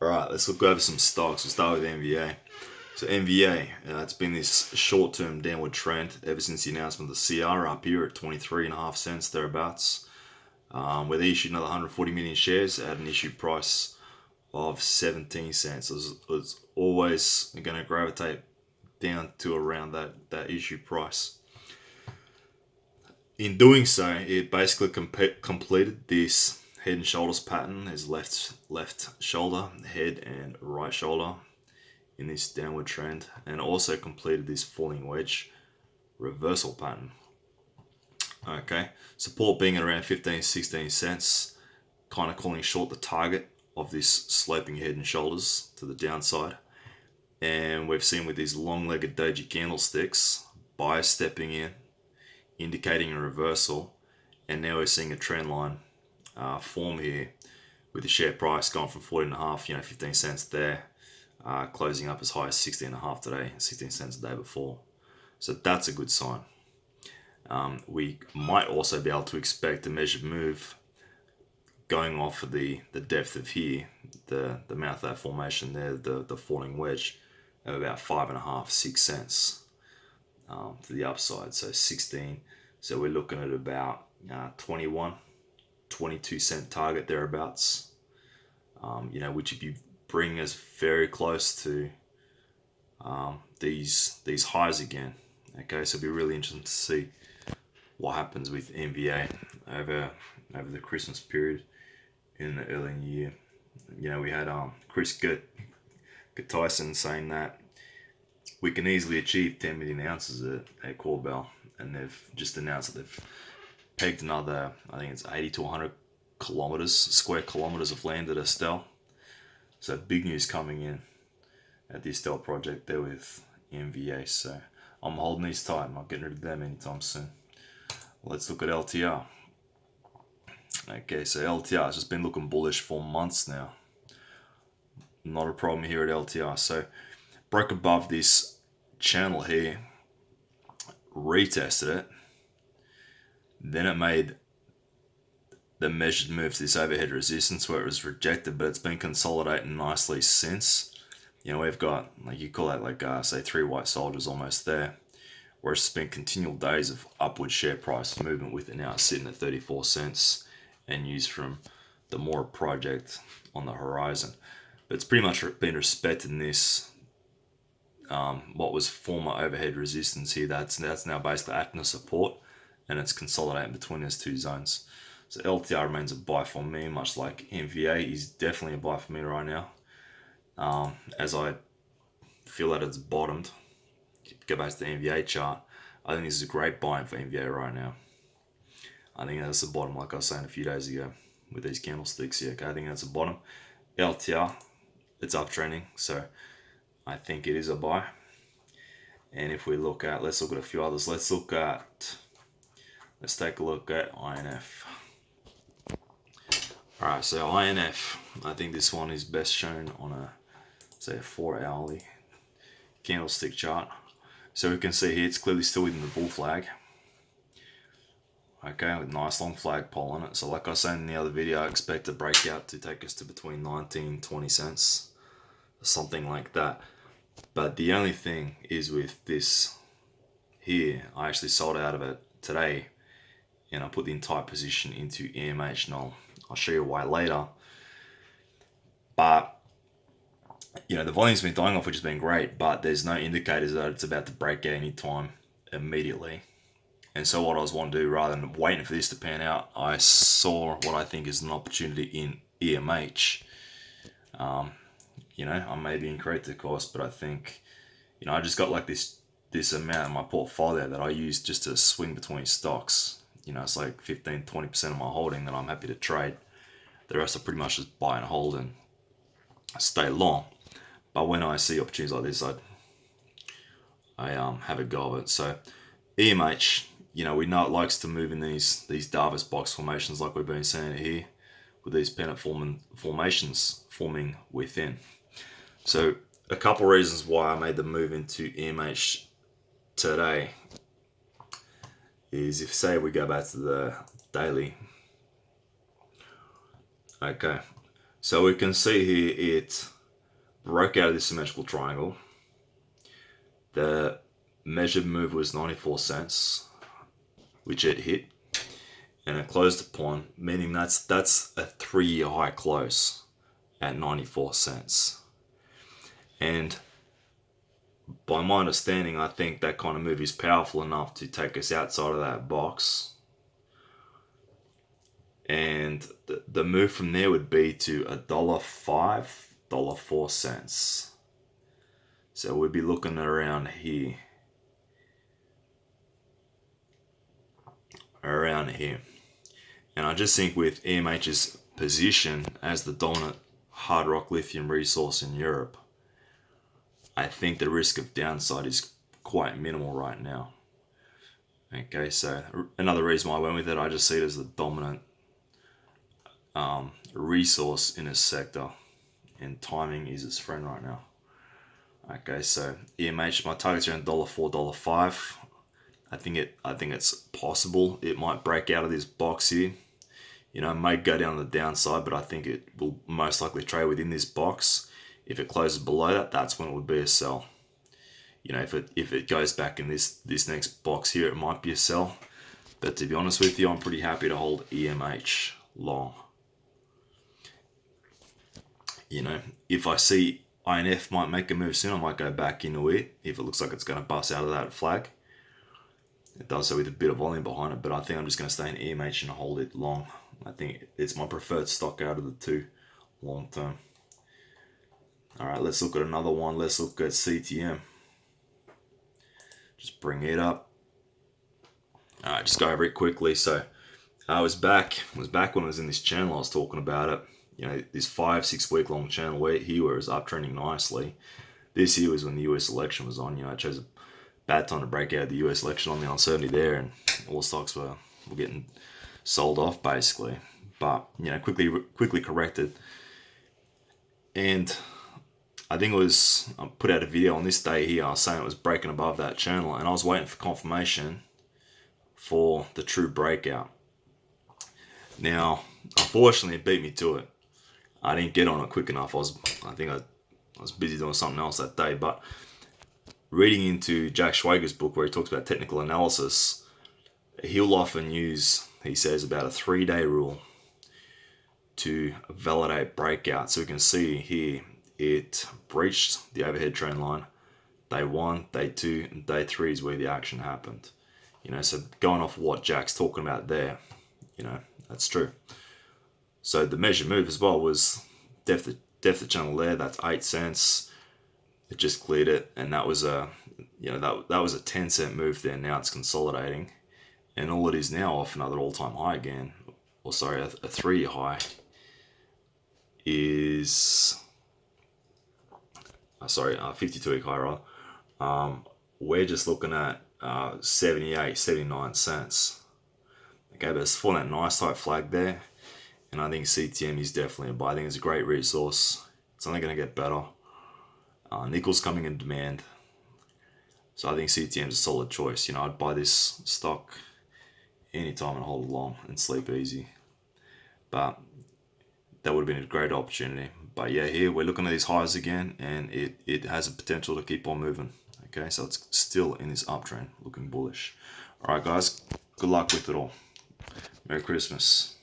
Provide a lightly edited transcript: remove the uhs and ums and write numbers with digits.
Alright, let's look over some stocks. We'll start with NVA. So NVA, it's been this short-term downward trend ever since the announcement of the CR up here at 23.5 cents thereabouts. Where they issued another 140 million shares at an issue price of 17 cents. It's always going to gravitate down to around that issue price. In doing so, it basically completed this head and shoulders pattern. There's left shoulder, head, and right shoulder in this downward trend, and also completed this falling wedge reversal pattern. Okay, support being at around 15-16 cents, kind of calling short the target of this sloping head and shoulders to the downside. And we've seen with these long-legged doji candlesticks, buyers stepping in, indicating a reversal, and now we're seeing a trend line form here with the share price going from 14.5, 15 cents there, closing up as high as 16.5 today, 16 cents the day before. So that's a good sign. We might also be able to expect a measured move going off of the depth of here, the mouth of that formation there, the falling wedge of about 5.5, 6 cents to the upside. So 16. So we're looking at about 21, 22 cent target thereabouts. Which if you bring us very close to these highs again. Okay, so it'll be really interesting to see what happens with NVA over the Christmas period in the early year. We had Chris Tyson saying that we can easily achieve 10 million ounces at Corbell, and they've just announced that they've pegged another, I think it's 80 to 100 square kilometers of land at Estelle. So big news coming in at the Estelle project there with NVA. So I'm holding these tight. I'm not getting rid of them anytime soon. Let's look at LTR. Okay, so LTR has just been looking bullish for months now. Not a problem here at LTR. So broke above this channel here, retested it, then it made the measured move to this overhead resistance where it was rejected, but it's been consolidating nicely since. We've got, you call that say 3 white soldiers almost there, where it's been continual days of upward share price movement with it now sitting at 34 cents and used from the Mora project on the horizon. But it's pretty much been respected in this, what was former overhead resistance here, that's now basically acting as support, and it's consolidating between those two zones. So LTR remains a buy for me, much like NVA is definitely a buy for me right now. As I feel that it's bottomed. Go back to the NVA chart. I think this is a great buy for NVA right now. I think that's the bottom, like I was saying a few days ago with these candlesticks here. Okay, I think that's the bottom. LTR, it's uptrending, so I think it is a buy. And if we let's look at a few others. Let's take a look at INF. Alright, so INF, I think this one is best shown on a 4-hourly candlestick chart. So we can see here it's clearly still within the bull flag. Okay, with nice long flagpole on it. So like I was saying in the other video, I expect a breakout to take us to between 19 and 20 cents. Something like that. But the only thing is with this here, I actually sold out of it today, and I put the entire position into EMH, and I'll show you why later. But the volume's been dying off, which has been great, but there's no indicators that it's about to break at any time immediately. And so what I was wanting to do, rather than waiting for this to pan out, I saw what I think is an opportunity in EMH. I may be incorrect, of course, but I think, I just got like this amount in my portfolio that I use just to swing between stocks. It's like 15-20% of my holding that I'm happy to trade. The rest are pretty much just buy and hold and stay long. But when I see opportunities like this, I have a go of it. So EMH, we know it likes to move in these Davis box formations like we've been seeing here, with these pennant formations forming within. So a couple reasons why I made the move into EMH today is, if say we go back to the daily, okay, So we can see here it broke out of this symmetrical triangle. The measured move was 94 cents, which it hit, and it closed upon, meaning that's a 3-year high close at 94 cents. And by my understanding, I think that kind of move is powerful enough to take us outside of that box. And the move from there would be to $1.05, $1.04. So we'd be looking around here. And I just think with EMH's position as the dominant hard rock lithium resource in Europe, I think the risk of downside is quite minimal right now. Okay, so another reason why I went with it, I just see it as the dominant resource in this sector, and timing is its friend right now. Okay, so EMH, my target's around $4, $5. I think it's possible it might break out of this box here. You know, it may go down the downside, but I think it will most likely trade within this box. If it closes below that, that's when it would be a sell. You know, if it goes back in this next box here, it might be a sell. But to be honest with you, I'm pretty happy to hold EMH long. You know, if I see INF might make a move soon, I might go back into it if it looks like it's going to bust out of that flag. It does so with a bit of volume behind it, but I think I'm just going to stay in EMH and hold it long. I think it's my preferred stock out of the two long term. Alright, let's look at another one. Let's look at CTM. Just bring it up. Alright, just go over it quickly. So I was back when I was in this channel. I was talking about it. You know, this 5-6 week long channel where it was uptrending nicely. This year was when the US election was on. You know, I chose a bad time to break out of the US election on the uncertainty there, and all stocks were getting sold off basically. But you know, quickly corrected, and I think it was, I put out a video on this day here. I was saying it was breaking above that channel, and I was waiting for confirmation for the true breakout. Now, unfortunately, it beat me to it. I didn't get on it quick enough. I think I was busy doing something else that day. But reading into Jack Schwager's book where he talks about technical analysis, he'll often use, he says, about a 3-day rule to validate breakout. So we can see here it breached the overhead trend line. Day 1, day 2, and day 3 is where the action happened. You know, so going off what Jack's talking about there, you know, that's true. So the measured move as well was depth of channel there. That's 8 cents. It just cleared it, and that was a, you know, that was a 10-cent move there. Now it's consolidating, and all it is now off another all-time high again. Or sorry, a 3-year high is 52-week high rather. We're just looking at 78, 79 cents. Okay, but it's for that nice type flag there. And I think CTM is definitely a buy. I think it's a great resource. It's only going to get better. Nickel's coming in demand. So I think CTM is a solid choice. You know, I'd buy this stock anytime and hold it long and sleep easy. But that would have been a great opportunity. But yeah, here we're looking at these highs again, and it has a potential to keep on moving. Okay, so it's still in this uptrend, looking bullish. All right, guys, good luck with it all. Merry Christmas.